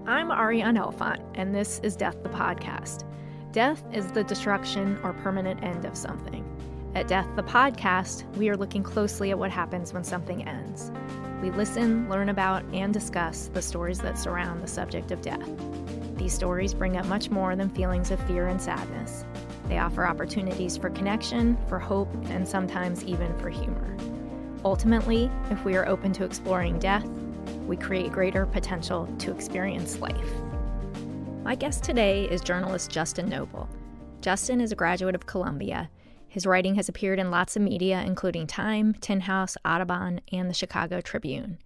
I'm Arian, and this is Death the Podcast. Death is the destruction or permanent end of something. At Death the Podcast, we are looking closely at what happens when something ends. We listen, learn about, and discuss the stories that surround the subject of death. These stories bring up much more than feelings of fear and sadness. They offer opportunities for connection, for hope, and sometimes even for humor. Ultimately, if we are open to exploring death, we create greater potential to experience life. My guest today is journalist Justin Nobel. Justin is a graduate of Columbia. His writing has appeared in lots of media, including Time, Tin House, Audubon, and the Chicago Tribune.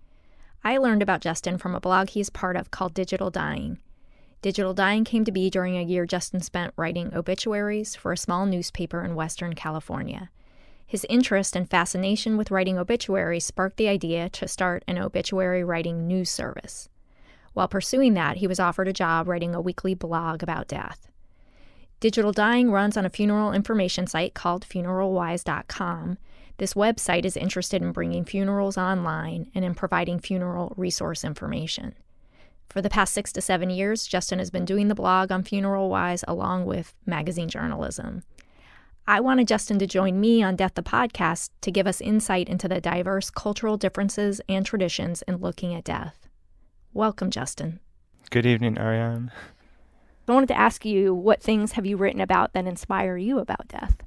I learned about Justin from a blog he's part of called Digital Dying. Digital Dying came to be during a year Justin spent writing obituaries for a small newspaper in Western California. His interest and fascination with writing obituaries sparked the idea to start an obituary writing news service. While pursuing that, he was offered a job writing a weekly blog about death. Digital Dying runs on a funeral information site called funeralwise.com. This website is interested in bringing funerals online and in providing funeral resource information. For the past 6 to 7 years, Justin has been doing the blog on Funeral Wise along with magazine journalism. I wanted Justin to join me on Death the Podcast to give us insight into the diverse cultural differences and traditions in looking at death. Welcome, Justin. Good evening, Arian. I wanted to ask you, what things have you written about that inspire you about death?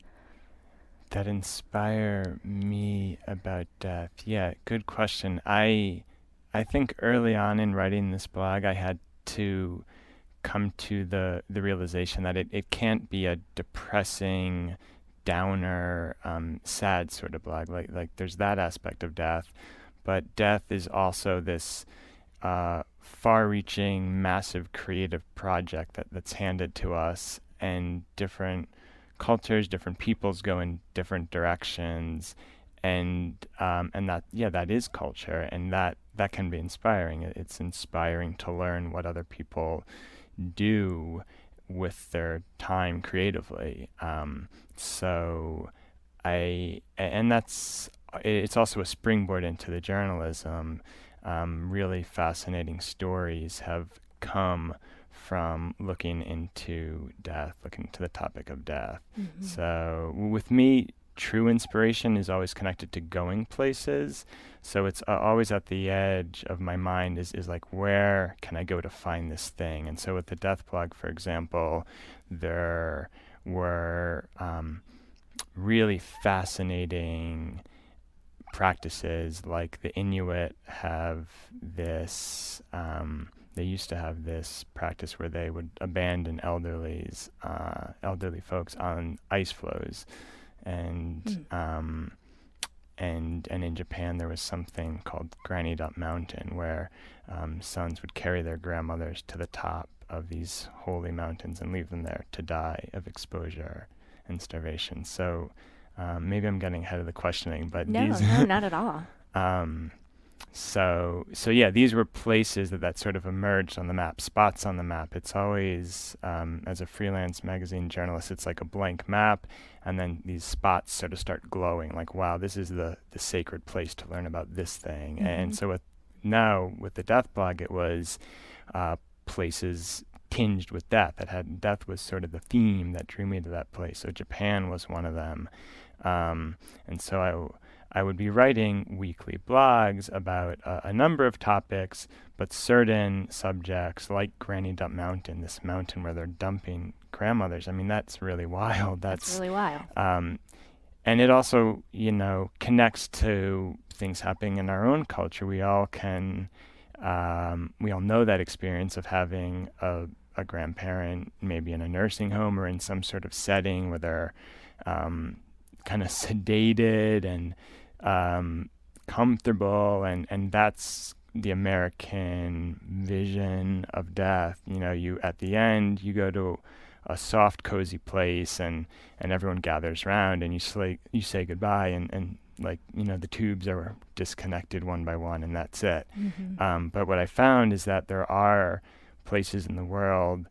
That inspire me about death? Yeah, good question. I think early on in writing this blog, I had to come to the realization that it can't be a depressing, downer, sad sort of blog. Like there's that aspect of death, but death is also this far-reaching, massive creative project that's handed to us, and different cultures, different peoples go in different directions, and that is culture, and that can be inspiring. It's inspiring to learn what other people do with their time creatively. It's also a springboard into the journalism. Really fascinating stories have come from looking into death, looking to the topic of death. Mm-hmm. So with me, true inspiration is always connected to going places. So it's always at the edge of my mind is like, where can I go to find this thing? And so with the death blog, for example, there were really fascinating practices. Like the Inuit have this, they used to have this practice where they would abandon elderly folks on ice floes. And in Japan there was something called Granny Up Mountain, where sons would carry their grandmothers to the top of these holy mountains and leave them there to die of exposure and starvation. So maybe I'm getting ahead of the questioning, but no, not at all. So yeah, these were places that sort of emerged on the map, spots on the map. It's always, as a freelance magazine journalist, it's like a blank map, and then these spots sort of start glowing, like, wow, this is the sacred place to learn about this thing. Mm-hmm. And so with the death blog, it was places tinged with death. Death was sort of the theme that drew me to that place. So Japan was one of them. And so I would be writing weekly blogs about a number of topics, but certain subjects like Granny Dump Mountain, this mountain where they're dumping grandmothers. I mean, that's really wild. That's really wild. And it also, connects to things happening in our own culture. We all know that experience of having a grandparent, maybe in a nursing home or in some sort of setting where they're kind of sedated and comfortable, and that's the American vision of death. You at the end you go to a soft, cozy place, and everyone gathers around, and you say goodbye, and the tubes are disconnected one by one, and that's it. Mm-hmm. But what I found is that there are places in the world,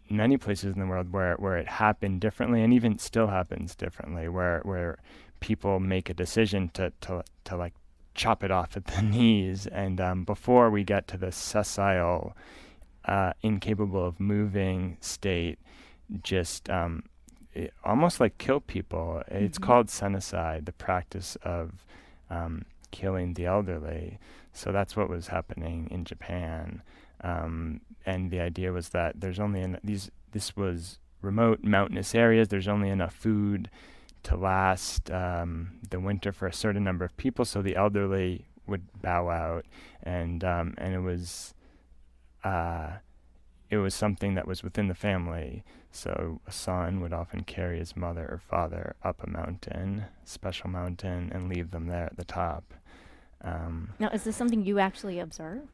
many places in the world where it happened differently, and even still happens differently, where people make a decision to chop it off at the knees. And before we get to the sessile, incapable of moving state, just almost like kill people. It's called senicide, the practice of killing the elderly. So that's what was happening in Japan. And the idea was that there's only this was remote mountainous areas. There's only enough food to last the winter for a certain number of people. So the elderly would bow out, and it was something that was within the family. So a son would often carry his mother or father up a mountain, special mountain, and leave them there at the top. Now, is this something you actually observed?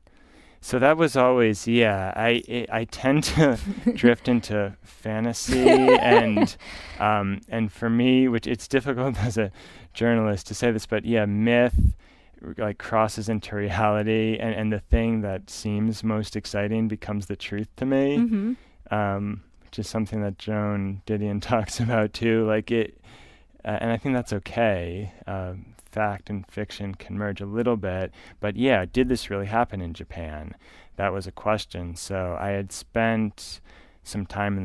So that was always, I tend to drift into fantasy, and for me, which it's difficult as a journalist to say this, but myth like crosses into reality, and the thing that seems most exciting becomes the truth to me, which is something that Joan Didion talks about too. Like and I think that's okay. Fact and fiction can merge a little bit, but did this really happen in Japan? That was a question. So I had spent some time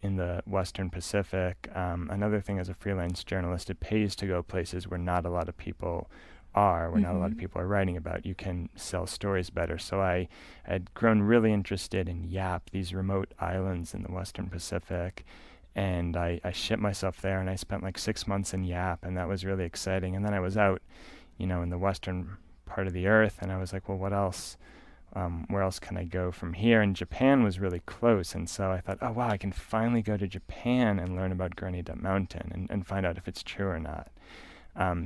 in the Western Pacific. Another thing, as a freelance journalist, it pays to go places where not a lot of people are, where not a lot of people are writing about. You can sell stories better. So I had grown really interested in Yap, these remote islands in the Western Pacific. And I shipped myself there, and I spent like 6 months in Yap, and that was really exciting. And then I was out, in the western part of the earth, and I was like, well, what else? Where else can I go from here? And Japan was really close, and so I thought, oh, wow, I can finally go to Japan and learn about Granny Dump Mountain and find out if it's true or not.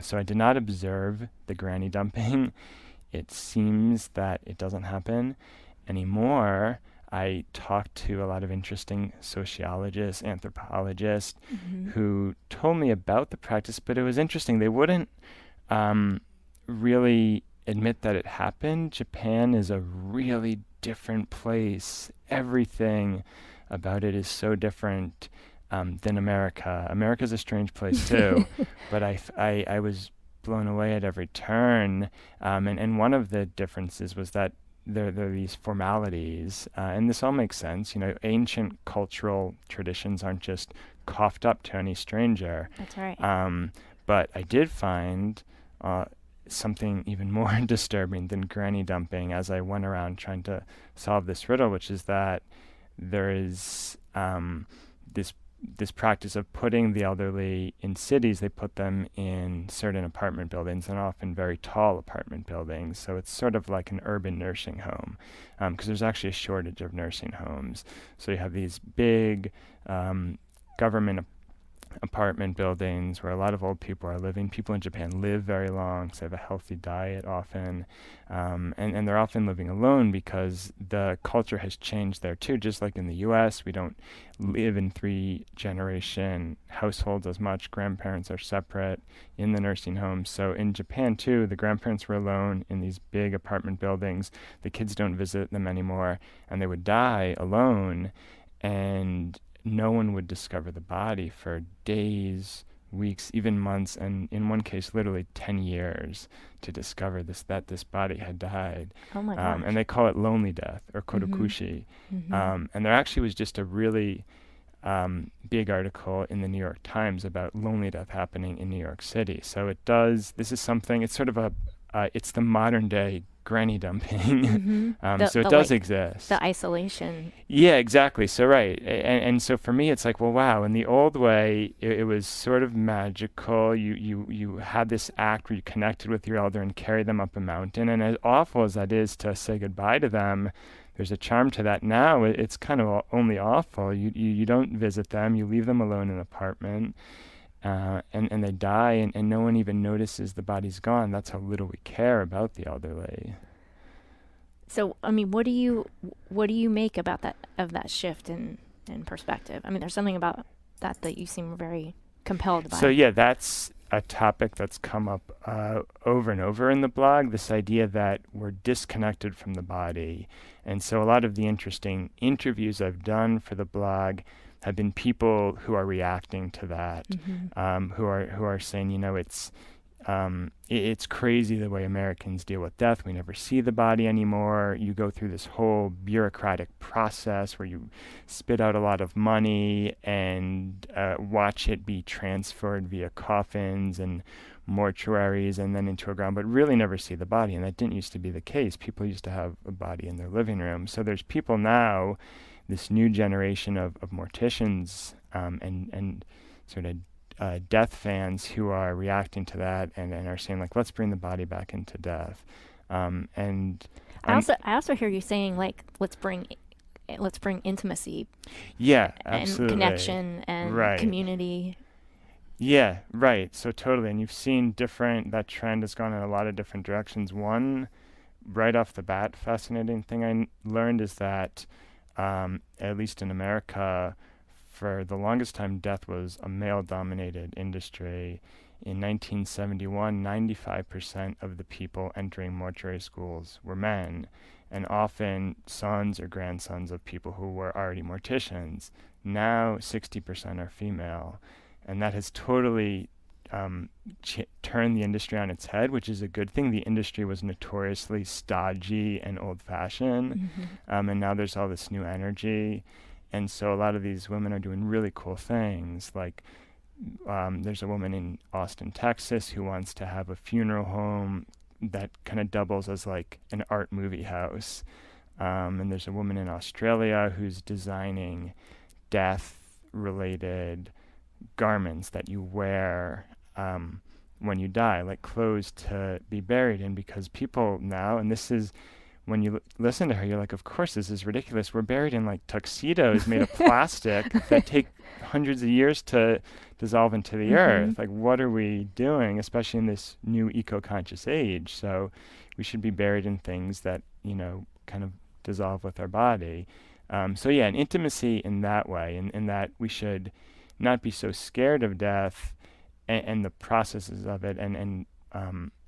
So I did not observe the granny dumping. It seems that it doesn't happen anymore. I talked to a lot of interesting sociologists, anthropologists, who told me about the practice, but it was interesting. They wouldn't really admit that it happened. Japan is a really different place. Everything about it is so different than America. America's a strange place too, but I was blown away at every turn. And one of the differences was that there are these formalities, and this all makes sense. Ancient cultural traditions aren't just coughed up to any stranger. That's right. But I did find something even more disturbing than granny dumping as I went around trying to solve this riddle, which is that there is this practice of putting the elderly in cities. They put them in certain apartment buildings, and often very tall apartment buildings. So it's sort of like an urban nursing home, because there's actually a shortage of nursing homes. So you have these big government apartment buildings where a lot of old people are living. People in Japan live very long, so they have a healthy diet often, and they're often living alone because the culture has changed there too. Just like in the US, we don't live in 3-generation households as much. Grandparents are separate in the nursing homes. So in Japan too, the grandparents were alone in these big apartment buildings. The kids don't visit them anymore, and they would die alone, and no one would discover the body for days, weeks, even months, and in one case, literally 10 years to discover that this body had died. Oh my gosh. And they call it lonely death, or korokushi. And there actually was just a really big article in the New York Times about lonely death happening in New York City. So this is something, it's sort of it's the modern day granny dumping. So it does exist. The isolation. Yeah, exactly. So right. And so for me, it's like, well, wow, in the old way, it was sort of magical. You had this act where you connected with your elder and carried them up a mountain. And as awful as that is to say goodbye to them, there's a charm to that. Now it's kind of only awful. You don't visit them. You leave them alone in an apartment. And they die, and no one even notices the body's gone. That's how little we care about the elderly. So, I mean, what do you make about that shift in perspective? I mean, there's something about that you seem very compelled by. So that's a topic that's come up over and over in the blog, this idea that we're disconnected from the body. And so a lot of the interesting interviews I've done for the blog have been people who are reacting to that, who are saying, It's crazy the way Americans deal with death. We never see the body anymore. You go through this whole bureaucratic process where you spit out a lot of money and watch it be transferred via coffins and mortuaries and then into a ground, but really never see the body. And that didn't used to be the case. People used to have a body in their living room. So there's people now, this new generation of morticians and sort of death fans who are reacting to that and are saying, like, let's bring the body back into death. And I also hear you saying, like, let's bring intimacy, yeah, and absolutely, connection and right, community. Yeah, right. So totally. And you've seen that trend has gone in a lot of different directions. One, right off the bat, fascinating thing learned is that, at least in America, for the longest time, death was a male-dominated industry. In 1971, 95% of the people entering mortuary schools were men, and often sons or grandsons of people who were already morticians. Now, 60% are female. And that has totally turned the industry on its head, which is a good thing. The industry was notoriously stodgy and old-fashioned, and now there's all this new energy. And so a lot of these women are doing really cool things. Like there's a woman in Austin, Texas, who wants to have a funeral home that kind of doubles as like an art movie house. And there's a woman in Australia who's designing death-related garments that you wear when you die, like clothes to be buried in, because people now, and this is, when you listen to her, you're like, of course, this is ridiculous. We're buried in like tuxedos made of plastic that take hundreds of years to dissolve into the earth. Like, what are we doing, especially in this new eco-conscious age? So we should be buried in things that, kind of dissolve with our body. So yeah, an intimacy in that way, in that we should not be so scared of death and the processes of it, and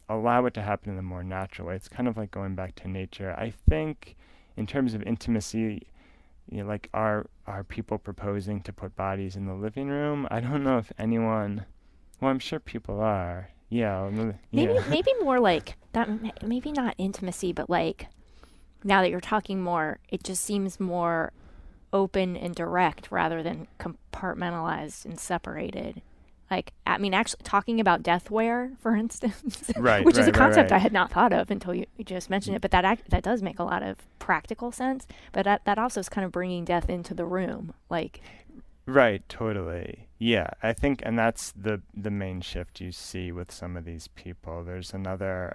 allow it to happen in a more natural way. It's kind of like going back to nature. I think in terms of intimacy, like are people proposing to put bodies in the living room? I don't know if anyone, well, I'm sure people are. Yeah. Maybe more like that. Maybe not intimacy, but like, now that you're talking more, it just seems more open and direct rather than compartmentalized and separated. Like, I mean, actually talking about deathware, for instance, Right, which is a concept right. I had not thought of until you just mentioned it. But that does make a lot of practical sense. But that also is kind of bringing death into the room, like. Right, totally. Yeah, I think, and that's the main shift you see with some of these people. There's another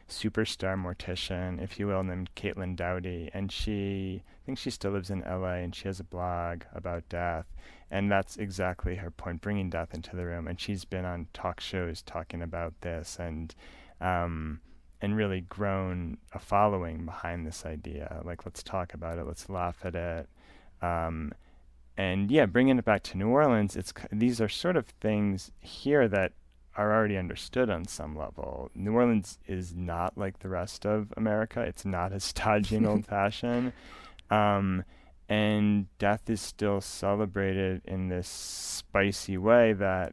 superstar mortician, if you will, named Caitlin Doughty, and I think she still lives in LA, and she has a blog about death, and that's exactly her point, bringing death into the room. And she's been on talk shows talking about this, and really grown a following behind this idea. Like, let's talk about it, let's laugh at it. And yeah, bringing it back to New Orleans, these are sort of things here that are already understood on some level. New Orleans is not like the rest of America. It's not as stodgy and old-fashioned. And death is still celebrated in this spicy way that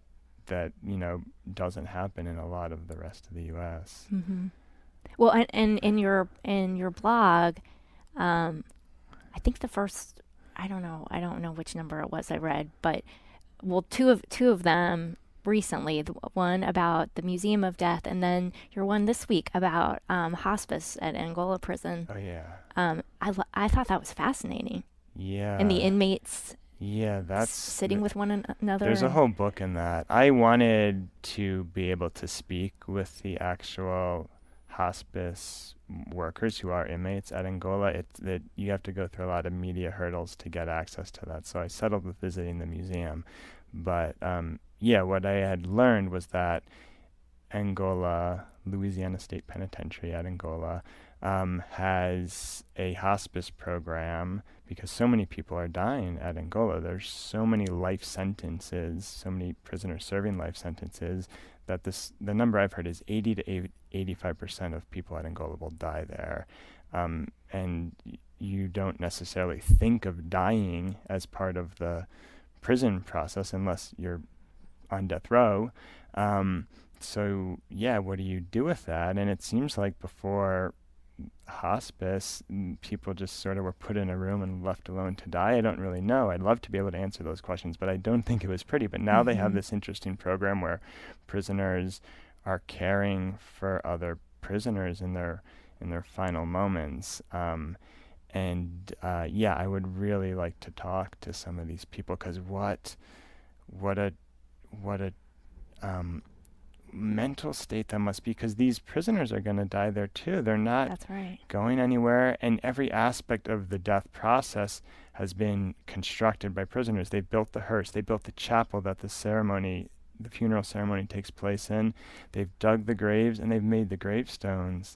doesn't happen in a lot of the rest of the U.S. Well, and in your blog, I think the first, I don't know which number it was I read, but two of them recently, the one about the Museum of Death, and then your one this week about hospice at Angola prison. Oh yeah. I thought that was fascinating. Yeah. And the inmates. Yeah, that's sitting with one another. There's a whole book in that. I wanted to be able to speak with the actual hospice workers who are inmates at Angola. You have to go through a lot of media hurdles to get access to that. So I settled with visiting the museum. But what I had learned was that Angola, Louisiana State Penitentiary at Angola, has a hospice program because so many people are dying at Angola. There's so many life sentences, so many prisoners serving life sentences, that the number I've heard is 80 to 85% of people at Angola will die there. And you don't necessarily think of dying as part of the prison process unless you're on death row. so yeah, what do you do with that? And it seems like before hospice, people just sort of were put in a room and left alone to die. I don't really know. I'd love to be able to answer those questions, but I don't think it was pretty. But now they have this interesting program where prisoners are caring for other prisoners in their final moments. Yeah, I would really like to talk to some of these people, because what a mental state that must be, because these prisoners are going to die there too. They're not That's right. going anywhere, and every aspect of the death process has been constructed by prisoners. They built the hearse, they built the chapel that the funeral ceremony takes place in. They've dug the graves and they've made the gravestones.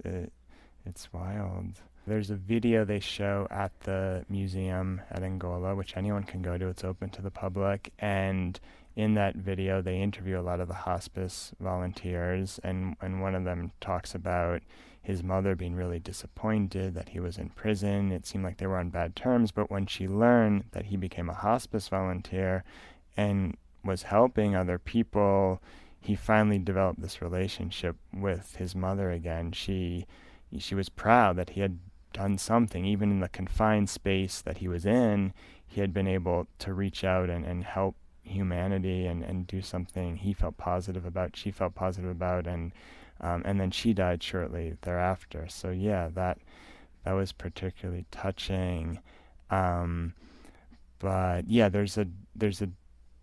It's wild. There's a video they show at the museum at Angola, which anyone can go to. It's open to the public. And in that video, they interview a lot of the hospice volunteers, and one of them talks about his mother being really disappointed that he was in prison. It seemed like they were on bad terms, but when she learned that he became a hospice volunteer and was helping other people, he finally developed this relationship with his mother again. She was proud that he had done something. Even in the confined space that he was in, he had been able to reach out and help humanity and do something he felt positive about, she felt positive about, and then she died shortly thereafter. So yeah, that was particularly touching. But yeah, there's a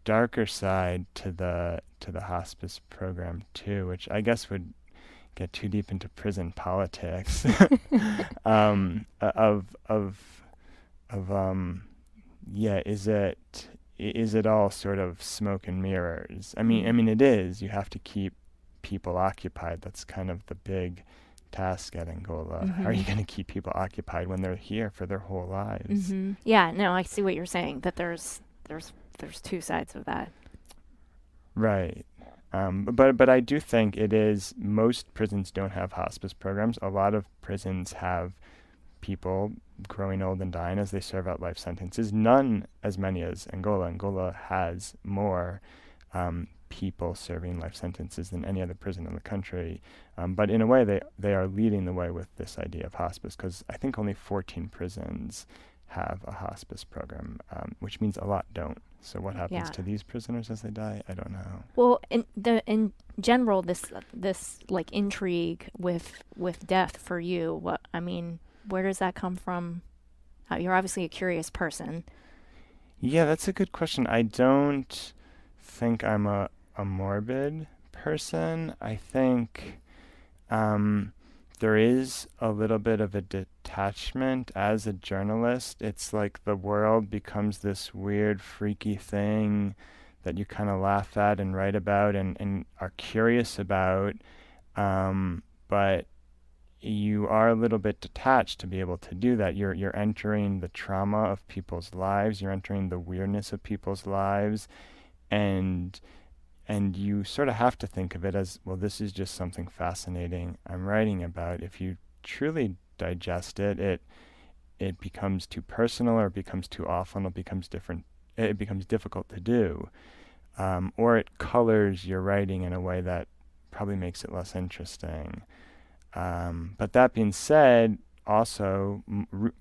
darker side to the hospice program too, which I guess would get too deep into prison politics. Yeah, is it all sort of smoke and mirrors? I mean it is. You have to keep people occupied. That's kind of the big task at Angola. How are you going to keep people occupied when they're here for their whole lives? Yeah, no, I see what you're saying, that there's two sides of that. Right. But I do think it is, most prisons don't have hospice programs. A lot of prisons have people growing old and dying as they serve out life sentences. None as many as Angola. Angola has more people serving life sentences than any other prison in the country. But in a way, they are leading the way with this idea of hospice, because I think only 14 prisons have a hospice program, which means a lot don't. So what happens to these prisoners as they die? I don't know. Well, in general, this like intrigue with death for you, where does that come from? You're obviously a curious person. Yeah, that's a good question. I don't think I'm a morbid person. I think there is a little bit of a detachment as a journalist. It's like the world becomes this weird, freaky thing that you kind of laugh at and write about and are curious about, but you are a little bit detached to be able to do that. You're entering the trauma of people's lives. You're entering the weirdness of people's lives, and you sort of have to think of it as, well, this is just something fascinating I'm writing about. If you truly digest it, it becomes too personal, or it becomes too awful, and it becomes difficult to do. Or it colors your writing in a way that probably makes it less interesting. But that being said, also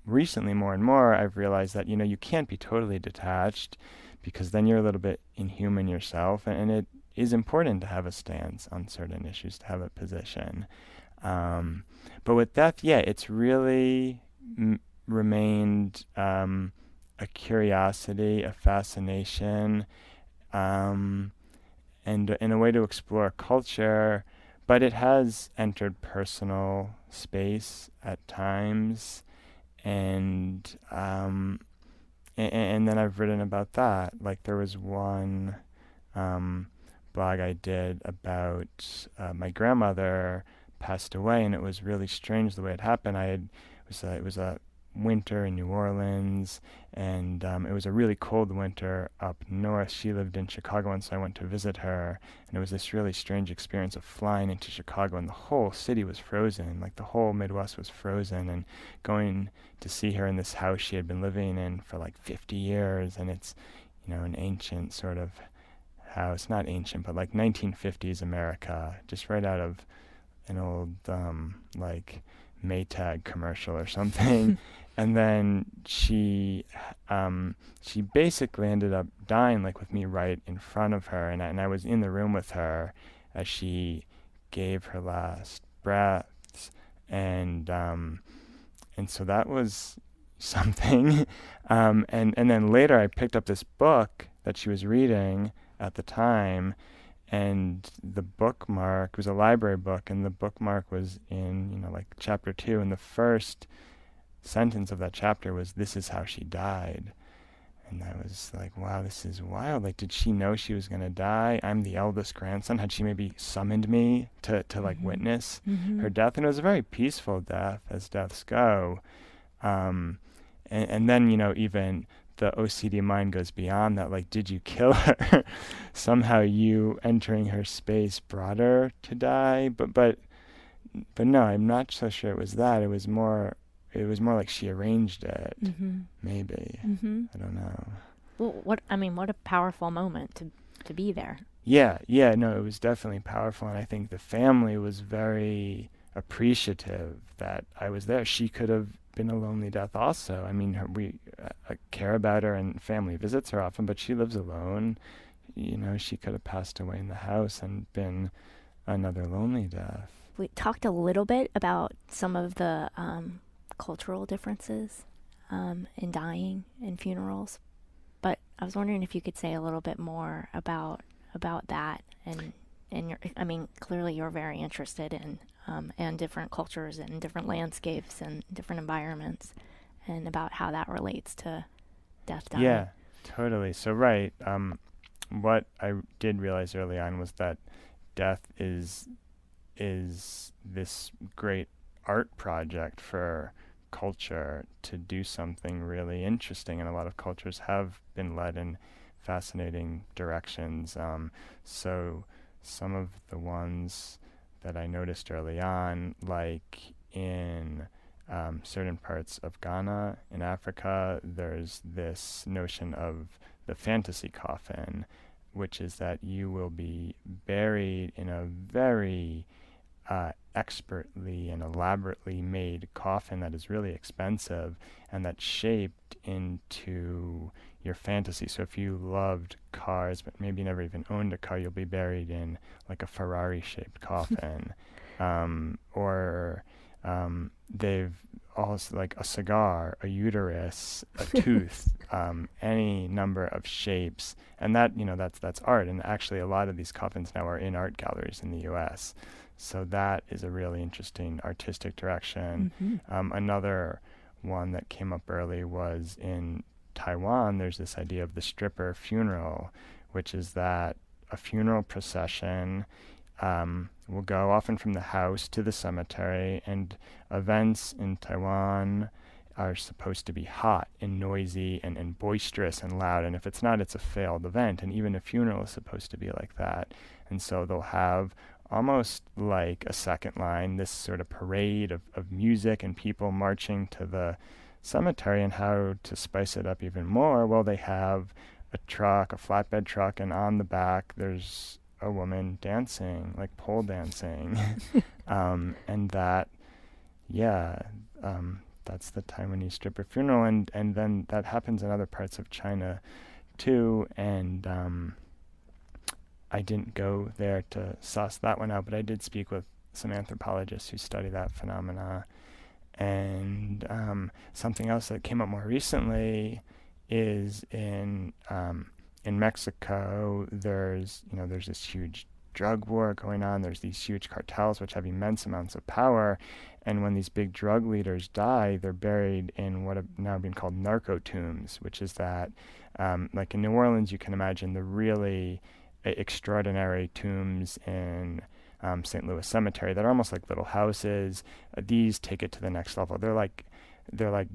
recently more and more, I've realized that, you can't be totally detached, because then you're a little bit inhuman yourself, and it is important to have a stance on certain issues, to have a position. But with death, yeah, it's really remained a curiosity, a fascination, and in a way to explore culture. But it has entered personal space at times, and then I've written about that. Like, there was one blog I did about my grandmother passed away, and it was really strange the way it happened. It was a winter in New Orleans, and it was a really cold winter up north. She lived in Chicago, and so I went to visit her, and it was this really strange experience of flying into Chicago, and the whole city was frozen, like the whole Midwest was frozen, and going to see her in this house she had been living in for like 50 years, and it's, an ancient sort of house, not ancient, but like 1950s America, just right out of an old like Maytag commercial or something. And then she basically ended up dying like with me right in front of her, and I was in the room with her as she gave her last breaths, and so that was something. And then later I picked up this book that she was reading at the time, and the bookmark was a library book, and the bookmark was in, like chapter 2, and the first sentence of that chapter was, "This is how she died." And I was like, wow, this is wild. Like, did she know she was going to die? I'm the eldest grandson. Had she maybe summoned me to like witness her death? And it was a very peaceful death, as deaths go. And then, even the OCD mind goes beyond that. Like, did you kill her? Somehow you entering her space brought her to die. But no, I'm not so sure it was that. It was more like she arranged it. Maybe. I don't know. Well, what a powerful moment to be there. Yeah, no, it was definitely powerful, and I think the family was very appreciative that I was there. She could have been a lonely death also. I mean, we care about her, and family visits her often, but she lives alone. She could have passed away in the house and been another lonely death. We talked a little bit about some of the cultural differences in dying and funerals, but I was wondering if you could say a little bit more about that, and clearly you're very interested in and different cultures and different landscapes and different environments, and about how that relates to death, dying. Yeah, totally. So right, what I did realize early on was that death is this great art project for culture to do something really interesting, and a lot of cultures have been led in fascinating directions. So some of the ones that I noticed early on, like in certain parts of Ghana in Africa, there's this notion of the fantasy coffin, which is that you will be buried in a very expertly and elaborately made coffin that is really expensive and that's shaped into your fantasy. So if you loved cars but maybe never even owned a car, you'll be buried in like a Ferrari shaped coffin. Or they've also like a cigar, a uterus, a tooth, any number of shapes, and that that's art. And actually a lot of these coffins now are in art galleries in the US. So that is a really interesting artistic direction. Another one that came up early was in Taiwan. There's this idea of the stripper funeral, which is that a funeral procession will go often from the house to the cemetery, and events in Taiwan are supposed to be hot and noisy and boisterous and loud, and if it's not, it's a failed event. And even a funeral is supposed to be like that. And so they'll have almost like a second line, this sort of parade of music and people marching to the cemetery. And how to spice it up even more, well, they have a flatbed truck, and on the back there's a woman dancing, like pole dancing. And that, that's the Taiwanese stripper funeral. And then that happens in other parts of China too. And I didn't go there to suss that one out, but I did speak with some anthropologists who study that phenomena. And something else that came up more recently is in Mexico. There's this huge drug war going on. There's these huge cartels which have immense amounts of power, and when these big drug leaders die, they're buried in what have now been called narco tombs, which is that, like in New Orleans, you can imagine the really extraordinary tombs in St. Louis Cemetery that are almost like little houses. These take it to the next level. They're like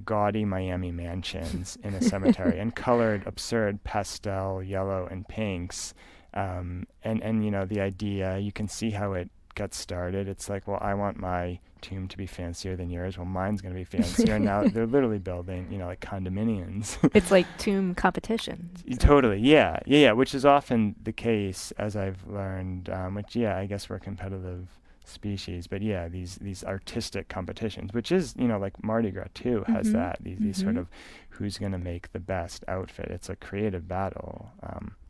gaudy Miami mansions in a cemetery, and colored absurd pastel yellow and pinks. And the idea, you can see how it gets started. It's like, well, I want my tomb to be fancier than yours. Well, mine's going to be fancier. And now they're literally building, like condominiums. It's like tomb competition. So. Totally, yeah, which is often the case, as I've learned, which, I guess we're a competitive species, but these artistic competitions, which is, like Mardi Gras too has that, these sort of who's going to make the best outfit. It's a creative battle,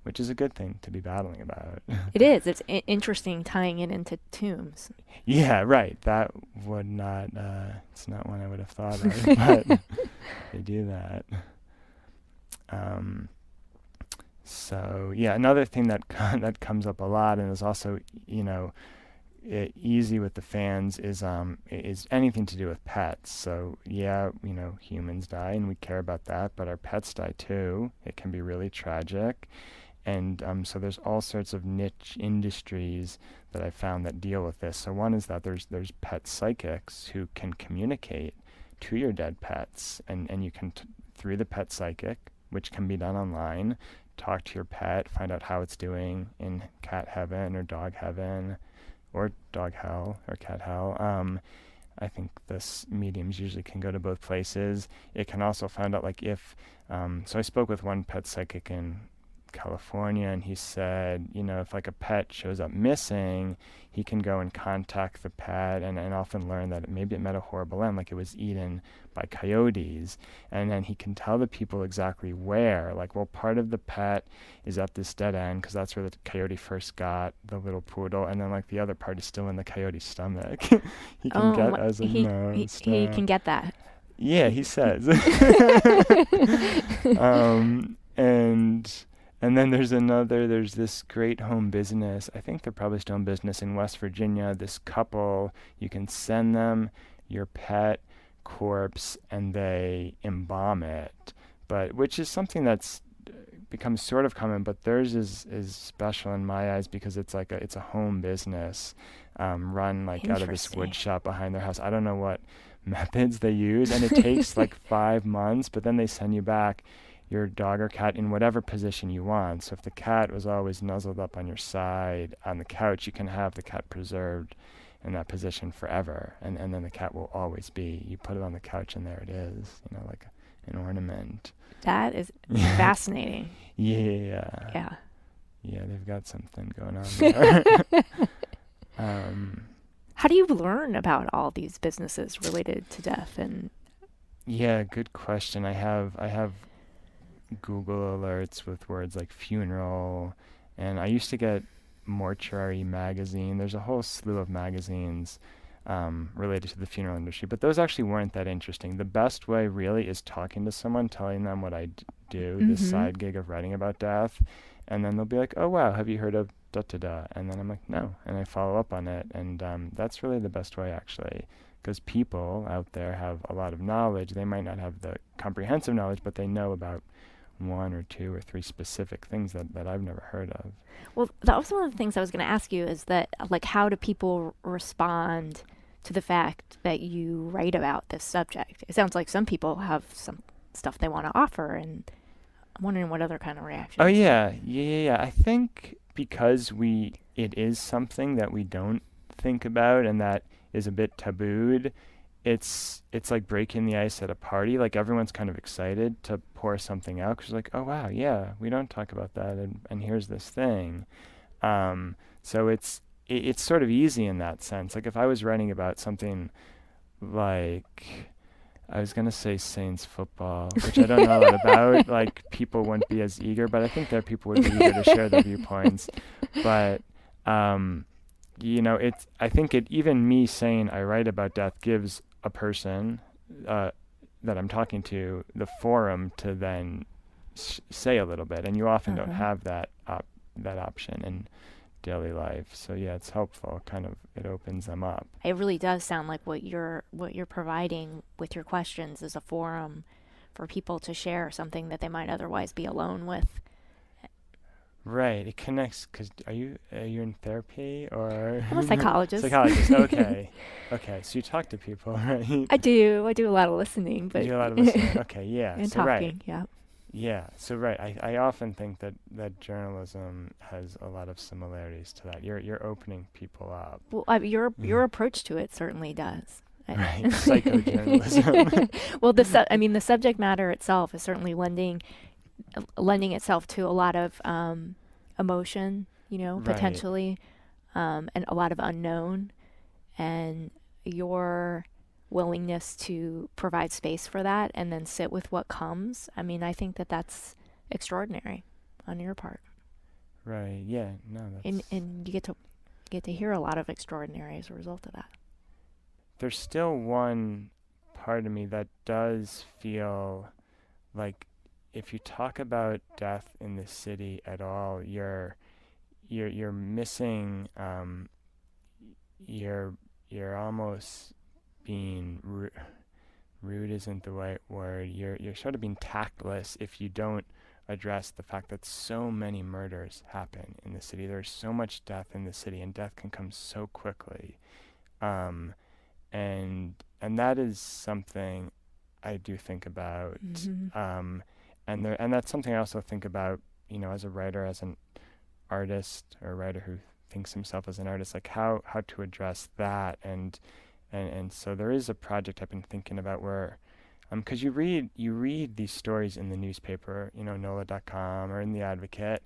which is a good thing to be battling about. It is. It's interesting tying it into tombs. Yeah, right. That would not, it's not one I would have thought of, but they do that. So, another thing that comes up a lot and is also, easy with the fans is anything to do with pets. So, humans die and we care about that, but our pets die too. It can be really tragic. And so there's all sorts of niche industries that I found that deal with this. So one is that there's pet psychics who can communicate to your dead pets, and you can, through the pet psychic, which can be done online, talk to your pet, find out how it's doing in cat heaven or dog heaven or dog hell or cat hell. I think this mediums usually can go to both places. It can also find out, like, if so I spoke with one pet psychic in California, and he said, if like a pet shows up missing, he can go and contact the pet and often learn that maybe it met a horrible end, like it was eaten by coyotes, and then he can tell the people exactly where, like, well, part of the pet is at this dead end because that's where the coyote first got the little poodle, and then like the other part is still in the coyote's stomach. He can get, I was like, no, he can get that. Yeah, he says. And then there's this great home business. I think they're probably still in business in West Virginia. This couple, you can send them your pet corpse and they embalm it, which is something that's becomes sort of common, but theirs is special in my eyes because it's like it's a home business run like out of this wood shop behind their house. I don't know what methods they use, and it takes like 5 months, but then they send you back your dog or cat in whatever position you want. So if the cat was always nuzzled up on your side on the couch, you can have the cat preserved in that position forever. And then the cat will always be. You put it on the couch and there it is, like an ornament. That is fascinating. Yeah. Yeah. Yeah, they've got something going on there. How do you learn about all these businesses related to death? And yeah, good question. I have Google alerts with words like funeral, and I used to get Mortuary magazine. There's a whole slew of magazines related to the funeral industry, but those actually weren't that interesting. The best way really is talking to someone, telling them what I do, this side gig of writing about death, and then they'll be like, oh wow, have you heard of da-da-da? And then I'm like, no, and I follow up on it, and that's really the best way actually, because people out there have a lot of knowledge. They might not have the comprehensive knowledge, but they know about 1 or 2 or 3 specific things that I've never heard of. Well, that was one of the things I was going to ask you, is that, like, how do people respond to the fact that you write about this subject? It sounds like some people have some stuff they want to offer, and I'm wondering what other kind of reactions. Oh, yeah. I think because it is something that we don't think about and that is a bit tabooed, it's like breaking the ice at a party. Like, everyone's kind of excited to pour something out because like, oh wow, yeah, we don't talk about that, and here's this thing. So it's sort of easy in that sense. Like, if I was writing about something like, I was gonna say Saints football, which I don't know a lot about, like, people wouldn't be as eager, but I think that people would be eager to share their viewpoints. But I think even me saying I write about death gives a person that I'm talking to the forum to then say a little bit, and you often don't have that option in daily life. So yeah, it's helpful. Kind of, it opens them up. It really does sound like what you're providing with your questions is a forum for people to share something that they might otherwise be alone with. Right, it connects. Because are you in therapy or? I'm a psychologist. Psychologist. Okay. So you talk to people, right? I do a lot of listening, but you do a lot of listening. Okay, yeah. And so talking, right. yeah. Yeah, so right, I often think that journalism has a lot of similarities to that. You're opening people up. Well, your approach to it certainly does. Right, psychojournalism. Well, the subject matter itself is certainly lending itself to a lot of emotion, Right. potentially, and a lot of unknown, and your willingness to provide space for that and then sit with what comes. I mean, I think that's extraordinary on your part. Right. Yeah. No. That's. And you get to hear a lot of extraordinary as a result of that. There's still one part of me that does feel like if you talk about death in the city at all, you're missing. You're almost being rude isn't the right word. You're sort of being tactless if you don't address the fact that so many murders happen in the city. There's so much death in the city, and death can come so quickly. And that is something I do think about. Mm-hmm. And that's something I also think about, as a writer, as an artist, or a writer who thinks himself as an artist, like how to address that. And so there is a project I've been thinking about where, because you read these stories in the newspaper, NOLA.com or in The Advocate,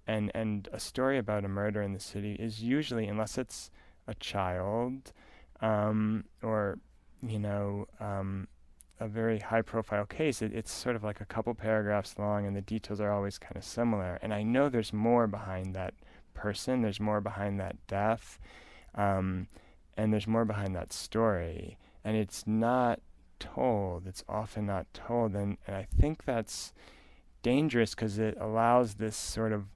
and a story about a murder in the city is usually, unless it's a child, or a very high-profile case, it's sort of like a couple paragraphs long, and the details are always kind of similar. And I know there's more behind that person, there's more behind that death, and there's more behind that story, and it's not told. It's often not told, and I think that's dangerous because it allows this sort of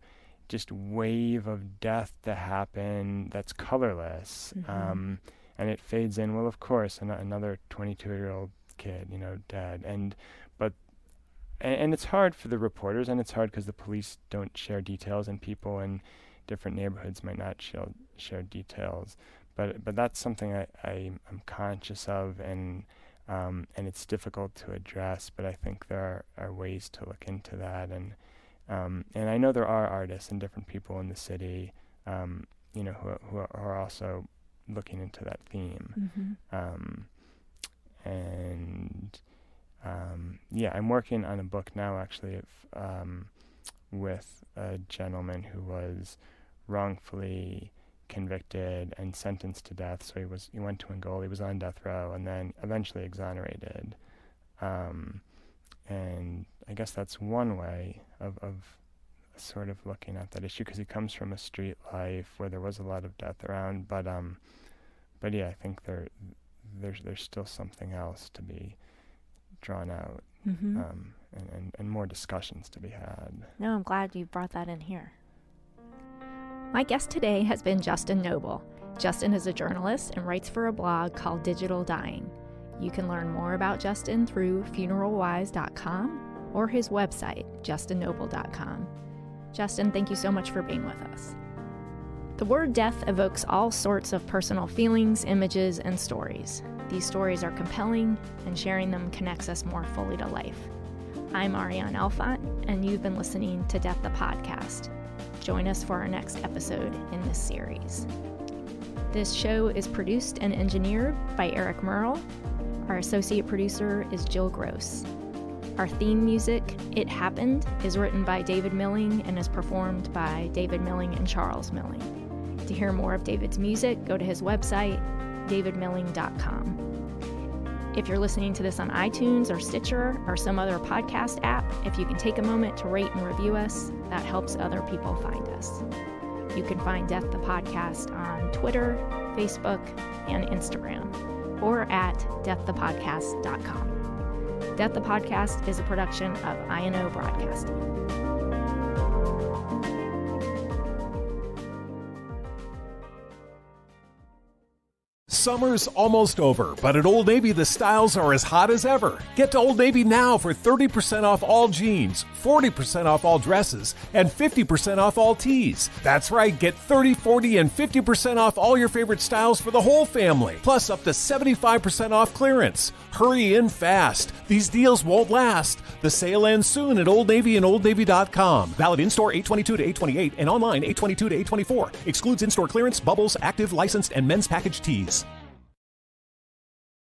just wave of death to happen that's colorless, Mm-hmm. And it fades in. Well, of course, another 22-year-old kid, dead, and it's hard for the reporters, and it's hard because the police don't share details, and people in different neighborhoods might not share details. But that's something I'm conscious of, and it's difficult to address. But I think there are ways to look into that, and I know there are artists and different people in the city, who are also looking into that theme. Mm-hmm. I'm working on a book now, actually, with a gentleman who was wrongfully convicted and sentenced to death. So he went to Angola, he was on death row, and then eventually exonerated. And I guess that's one way of sort of looking at that issue, because he comes from a street life where there was a lot of death around. But yeah, I think there's still something else to be drawn out, Mm-hmm. and more discussions to be had. No, I'm glad you brought that in here. My guest today has been Justin Nobel. Justin is a journalist and writes for a blog called Digital Dying. You can learn more about Justin through funeralwise.com or his website, justinnobel.com. Justin, thank you so much for being with us. The word death evokes all sorts of personal feelings, images, and stories. These stories are compelling, and sharing them connects us more fully to life. I'm Arian, and you've been listening to Death the Podcast. Join us for our next episode in this series. This show is produced and engineered by Eric Merle. Our associate producer is Jill Gross. Our theme music, It Happened, is written by David Milling and is performed by David Milling and Charles Milling. To hear more of David's music, go to his website, davidmilling.com. If you're listening to this on iTunes or Stitcher or some other podcast app, if you can take a moment to rate and review us, that helps other people find us. You can find Death the Podcast on Twitter, Facebook, and Instagram, or at deaththepodcast.com. Death the Podcast is a production of INO Broadcasting. Summer's almost over, but at Old Navy the styles are as hot as ever. Get to Old Navy now for 30% off all jeans, 40% off all dresses, and 50% off all tees. That's right, get 30, 40, and 50% off all your favorite styles for the whole family, plus up to 75% off clearance. Hurry in fast. These deals won't last. The sale ends soon at Old Navy and OldNavy.com. Valid in-store 8/22 to 8/28 and online 8/22 to 8/24. Excludes in-store clearance, bubbles, active, licensed, and men's package tees.